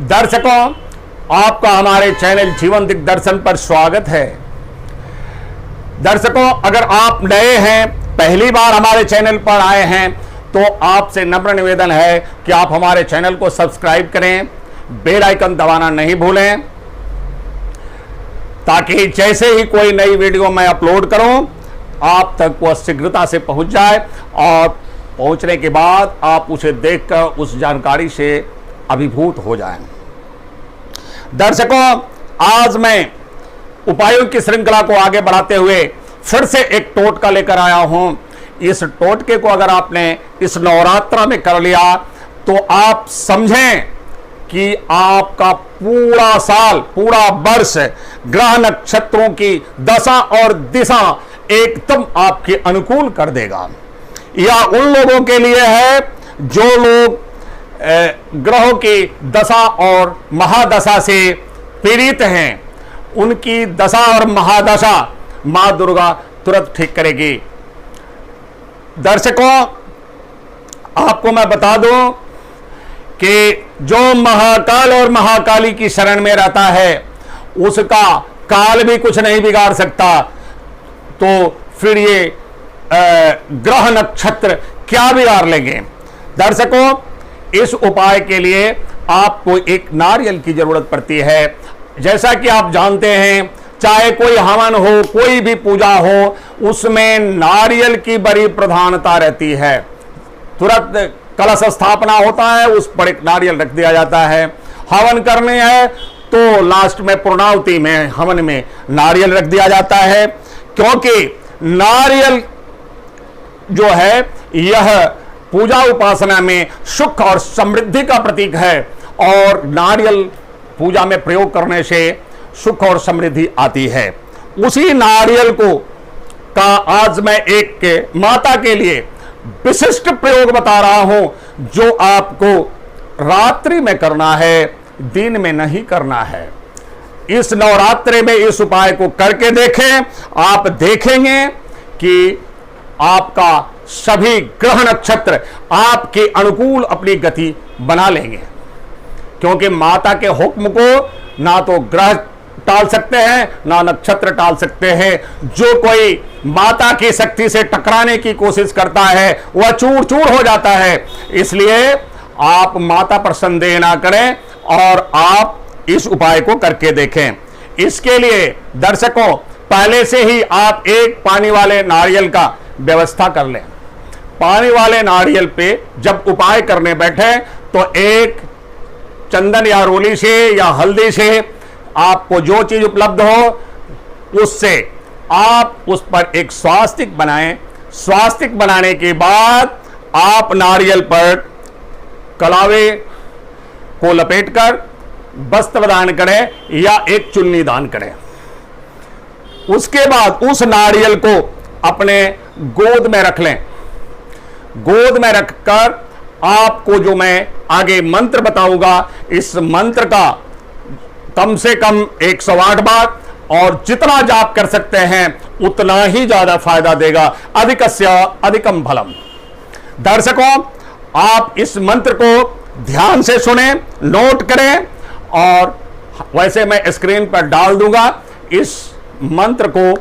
दर्शकों, आपका हमारे चैनल जीवन दिग्दर्शन पर स्वागत है। दर्शकों, अगर आप नए हैं, पहली बार हमारे चैनल पर आए हैं, तो आपसे नम्र निवेदन है कि आप हमारे चैनल को सब्सक्राइब करें, बेल आइकन दबाना नहीं भूलें, ताकि जैसे ही कोई नई वीडियो मैं अपलोड करूं, आप तक वह शीघ्रता से पहुंच जाए और पहुंचने के बाद आप उसे देखकर उस जानकारी से अभिभूत हो जाएं। दर्शकों, आज मैं उपायों की श्रृंखला को आगे बढ़ाते हुए फिर से एक टोटका लेकर आया हूं। इस टोटके को अगर आपने इस नवरात्र में कर लिया तो आप समझें कि आपका पूरा साल, पूरा वर्ष ग्रह नक्षत्रों की दशा और दिशा एकदम आपके अनुकूल कर देगा। यह उन लोगों के लिए है जो लोग ग्रहों की दशा और महादशा से पीड़ित हैं। उनकी दशा और महादशा मां दुर्गा तुरंत ठीक करेगी। दर्शकों, आपको मैं बता दूं कि जो महाकाल और महाकाली की शरण में रहता है, उसका काल भी कुछ नहीं बिगाड़ सकता। तो फिर ये ग्रह नक्षत्र क्या बिगाड़ लेंगे। दर्शकों, इस उपाय के लिए आपको एक नारियल की जरूरत पड़ती है। जैसा कि आप जानते हैं, चाहे कोई हवन हो, कोई भी पूजा हो, उसमें नारियल की बड़ी प्रधानता रहती है। तुरंत कलश स्थापना होता है, उस पर एक नारियल रख दिया जाता है। हवन करने है तो लास्ट में पूर्णाहुति में, हवन में नारियल रख दिया जाता है, क्योंकि नारियल जो है यह पूजा उपासना में सुख और समृद्धि का प्रतीक है, और नारियल पूजा में प्रयोग करने से सुख और समृद्धि आती है। उसी नारियल को का आज मैं एक माता के लिए विशिष्ट प्रयोग बता रहा हूं, जो आपको रात्रि में करना है, दिन में नहीं करना है। इस नवरात्रि में इस उपाय को करके देखें, आप देखेंगे कि आपका सभी ग्रह नक्षत्र आपके अनुकूल अपनी गति बना लेंगे। क्योंकि माता के हुक्म को ना तो ग्रह टाल सकते हैं, ना नक्षत्र टाल सकते हैं। जो कोई माता की शक्ति से टकराने की कोशिश करता है, वह चूर चूर हो जाता है। इसलिए आप माता पर संदेह ना करें और आप इस उपाय को करके देखें। इसके लिए दर्शकों, पहले से ही आप एक पानी वाले नारियल का व्यवस्था कर लें। पानी वाले नारियल पे जब उपाय करने बैठे तो एक चंदन या रोली से या हल्दी से, आपको जो चीज उपलब्ध हो उससे आप उस पर एक स्वास्तिक बनाएं। स्वास्तिक बनाने के बाद आप नारियल पर कलावे को लपेटकर वस्त्र दान करें या एक चुन्नी दान करें। उसके बाद उस नारियल को अपने गोद में रख लें। गोद में रखकर आपको जो मैं आगे मंत्र बताऊंगा, इस मंत्र का कम से कम 108 बार, और जितना जाप कर सकते हैं उतना ही ज्यादा फायदा देगा। अधिकस्य अधिकम फलम। दर्शकों, आप इस मंत्र को ध्यान से सुने, नोट करें, और वैसे मैं स्क्रीन पर डाल दूंगा। इस मंत्र को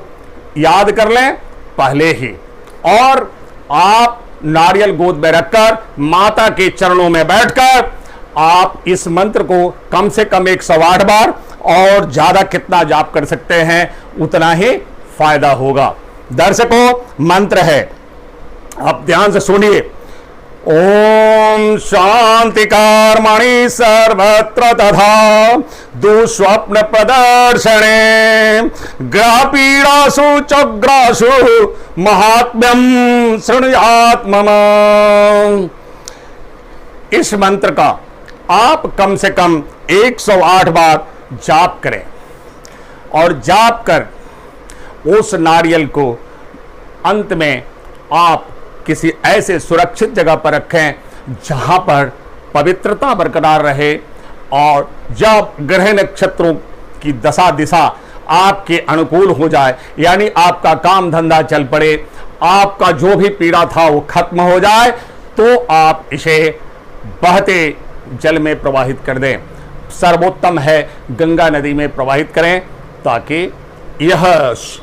याद कर लें पहले ही, और आप नारियल गोद में रखकर माता के चरणों में बैठकर आप इस मंत्र को कम से कम 108 बार, और ज्यादा कितना जाप कर सकते हैं उतना ही फायदा होगा। दर्शकों, मंत्र है, आप ध्यान से सुनिए। ओम शांति कर्मणि सर्वत्र तथा दुस्वप्न प्रदर्शने ग्रह पीड़ासु चग्रासु महात्म्यम शृणुयात् मम। इस मंत्र का आप कम से कम 108 बार जाप करें, और जाप कर उस नारियल को अंत में आप किसी ऐसे सुरक्षित जगह पर रखें जहां पर पवित्रता बरकरार रहे, और जब ग्रह नक्षत्रों की दशा दिशा आपके अनुकूल हो जाए, यानी आपका काम धंधा चल पड़े, आपका जो भी पीड़ा था वो खत्म हो जाए, तो आप इसे बहते जल में प्रवाहित कर दें। सर्वोत्तम है गंगा नदी में प्रवाहित करें, ताकि यह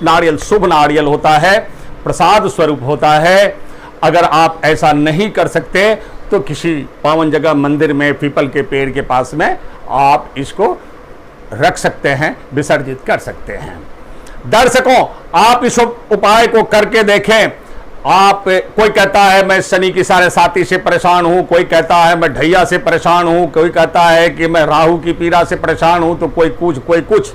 नारियल शुभ नारियल होता है, प्रसाद स्वरूप होता है। अगर आप ऐसा नहीं कर सकते तो किसी पावन जगह मंदिर में पीपल के पेड़ के पास में आप इसको रख सकते हैं, विसर्जित कर सकते हैं। दर्शकों, आप इस उपाय को करके देखें। आप, कोई कहता है मैं शनि की साढ़े साती से परेशान हूं, कोई कहता है मैं ढैया से परेशान हूं, कोई कहता है कि मैं राहु की पीड़ा से परेशान हूं, तो कोई कुछ।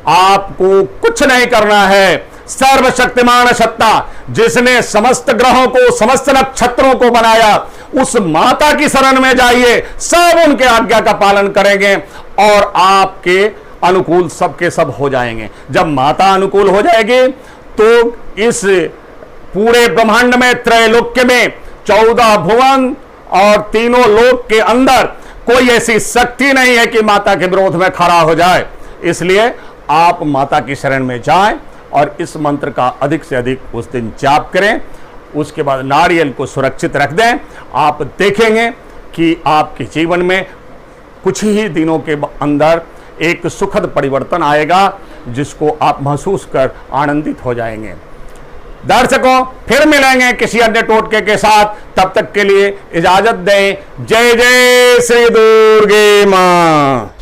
आपको कुछ नहीं करना है। सर्वशक्तिमान सत्ता जिसने समस्त ग्रहों को, समस्त नक्षत्रों को बनाया, उस माता की शरण में जाइए, सब उनके आज्ञा का पालन करेंगे और आपके अनुकूल सबके सब हो जाएंगे। जब माता अनुकूल हो जाएगी तो इस पूरे ब्रह्मांड में, त्रैलोक्य में, 14 भुवन और तीनों लोक के अंदर कोई ऐसी शक्ति नहीं है कि माता के विरोध में खड़ा हो जाए। इसलिए आप माता की शरण में जाएं और इस मंत्र का अधिक से अधिक उस दिन जाप करें। उसके बाद नारियल को सुरक्षित रख दें। आप देखेंगे कि आपके जीवन में कुछ ही दिनों के अंदर एक सुखद परिवर्तन आएगा, जिसको आप महसूस कर आनंदित हो जाएंगे। दर्शकों, फिर मिलेंगे किसी अन्य टोटके के साथ। तब तक के लिए इजाजत दें। जय जय श्री दुर्गे मां।